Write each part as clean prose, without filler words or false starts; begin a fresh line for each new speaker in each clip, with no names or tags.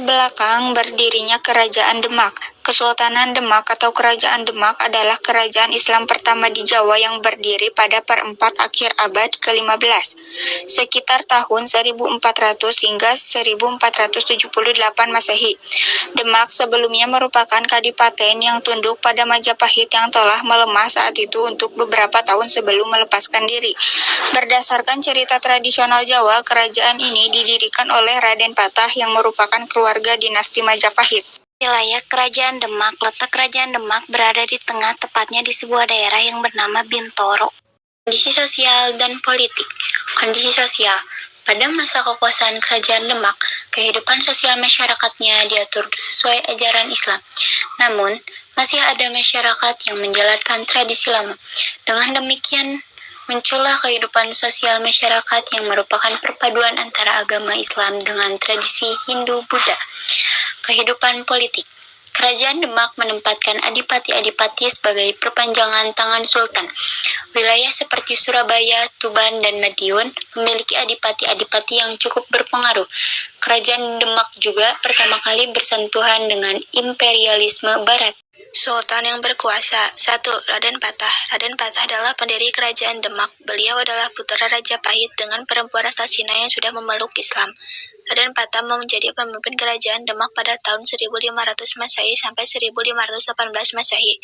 belakang berdirinya Kerajaan Demak. Kesultanan Demak atau Kerajaan Demak adalah kerajaan Islam pertama di Jawa yang berdiri pada perempat akhir abad ke-15, sekitar tahun 1400 hingga 1478 Masehi. Demak sebelumnya merupakan kadipaten yang tunduk pada Majapahit yang telah melemah saat itu untuk beberapa tahun sebelum melepaskan diri. Berdasarkan cerita tradisional Jawa, kerajaan ini didirikan oleh Raden Patah yang merupakan keluarga dinasti Majapahit. Wilayah Kerajaan Demak. Letak Kerajaan Demak berada di tengah, tepatnya di sebuah daerah yang bernama Bintoro. Kondisi sosial dan politik. Kondisi sosial. Pada masa kekuasaan Kerajaan Demak, kehidupan sosial masyarakatnya diatur sesuai ajaran Islam. Namun, masih ada masyarakat yang menjalankan tradisi lama. Dengan demikian, muncullah kehidupan sosial masyarakat yang merupakan perpaduan antara agama Islam dengan tradisi Hindu-Buddha. Kehidupan politik. Kerajaan Demak menempatkan adipati-adipati sebagai perpanjangan tangan sultan. Wilayah seperti Surabaya, Tuban, dan Madiun memiliki adipati-adipati yang cukup berpengaruh. Kerajaan Demak juga pertama kali bersentuhan dengan imperialisme barat. Sultan yang berkuasa. 1. Raden Patah. Raden Patah adalah pendiri Kerajaan Demak. Beliau adalah putra Raja Pahit dengan perempuan asal Cina yang sudah memeluk Islam. Raden Patah menjadi pemimpin Kerajaan Demak pada tahun 1500 Masehi sampai 1518 Masehi.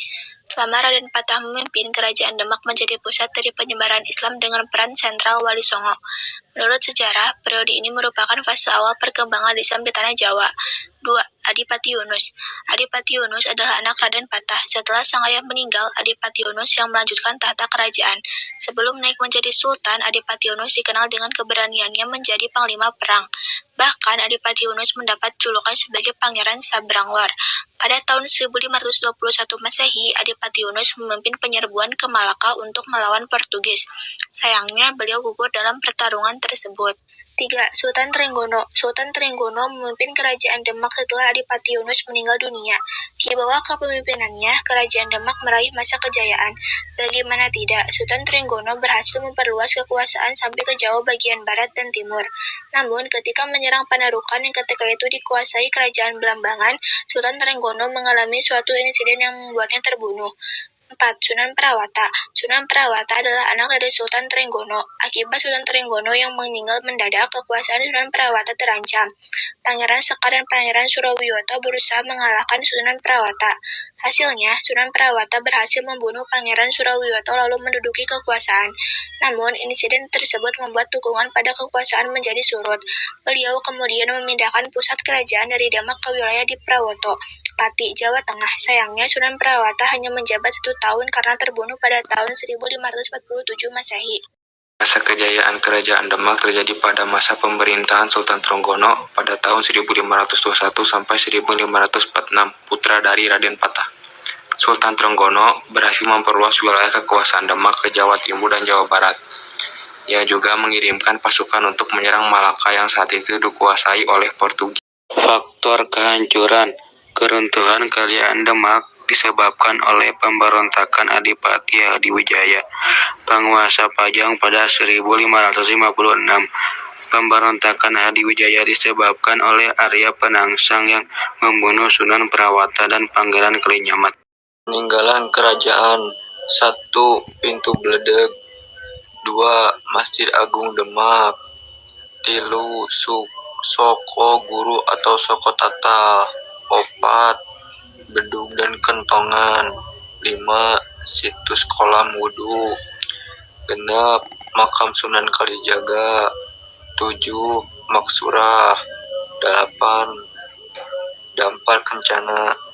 Selama Raden Patah memimpin, Kerajaan Demak menjadi pusat dari penyebaran Islam dengan peran sentral Wali Songo. Menurut sejarah, periode ini merupakan fase awal perkembangan Islam di Tanah Jawa. 2. Adipati Yunus. Adipati Yunus adalah anak Raden Patah. Setelah sang ayah meninggal, Adipati Yunus yang melanjutkan tahta kerajaan. Sebelum naik menjadi sultan, Adipati Yunus dikenal dengan keberaniannya menjadi panglima perang. Bahkan Adipati Yunus mendapat julukan sebagai Pangeran Sabranglar. Pada tahun 1521 Masehi, Adipati Yunus memimpin penyerbuan ke Malaka untuk melawan Portugis. Sayangnya, beliau gugur dalam pertarungan tersebut. 3. Sultan Trenggono. Sultan Trenggono memimpin Kerajaan Demak setelah Adipati Yunus meninggal dunia. Di bawah kepemimpinannya, Kerajaan Demak meraih masa kejayaan. Bagaimana tidak, Sultan Trenggono berhasil memperluas kekuasaan sampai ke Jawa bagian barat dan timur. Namun, ketika menyerang Panarukan yang ketika itu dikuasai Kerajaan Belambangan, Sultan Trenggono mengalami suatu insiden yang membuatnya terbunuh. 4. Sunan Prawata. Sunan Prawata adalah anak dari Sultan Trenggono. Akibat Sultan Trenggono yang meninggal mendadak, kekuasaan Sunan Prawata terancam. Pangeran Sekar dan Pangeran Surawiyoto berusaha mengalahkan Sunan Prawata. Hasilnya, Sunan Prawata berhasil membunuh Pangeran Surawiyoto lalu menduduki kekuasaan. Namun, insiden tersebut membuat dukungan pada kekuasaan menjadi surut. Beliau kemudian memindahkan pusat kerajaan dari Demak ke wilayah di Prawoto, Pati, Jawa Tengah. Sayangnya, Sunan Prawata hanya menjabat 1 tahun karena terbunuh pada tahun 1547 Masehi.
Masa kejayaan Kerajaan Demak terjadi pada masa pemerintahan Sultan Trenggono pada tahun 1521 sampai 1546, putra dari Raden Patah. Sultan Trenggono berhasil memperluas wilayah kekuasaan Demak ke Jawa Timur dan Jawa Barat. Ia juga mengirimkan pasukan untuk menyerang Malaka yang saat itu dikuasai oleh Portugis. Faktor kehancuran. Keruntuhan Kerajaan Demak disebabkan oleh pemberontakan Adipati Hadiwijaya, penguasa Pajang pada 1556. Pemberontakan Hadiwijaya disebabkan oleh Arya Penangsang yang membunuh Sunan Prawata dan Pangeran Kalinyamat. Peninggalan kerajaan. 1. Pintu Bledeg. 2. Masjid Agung Demak. 3. Soko Guru atau Soko Tatal. 4. Bedug dan Kentongan. 5. Situs kolam wudhu. 6. Makam Sunan Kalijaga. 7. Maksurah. 8. Dampar Kencana.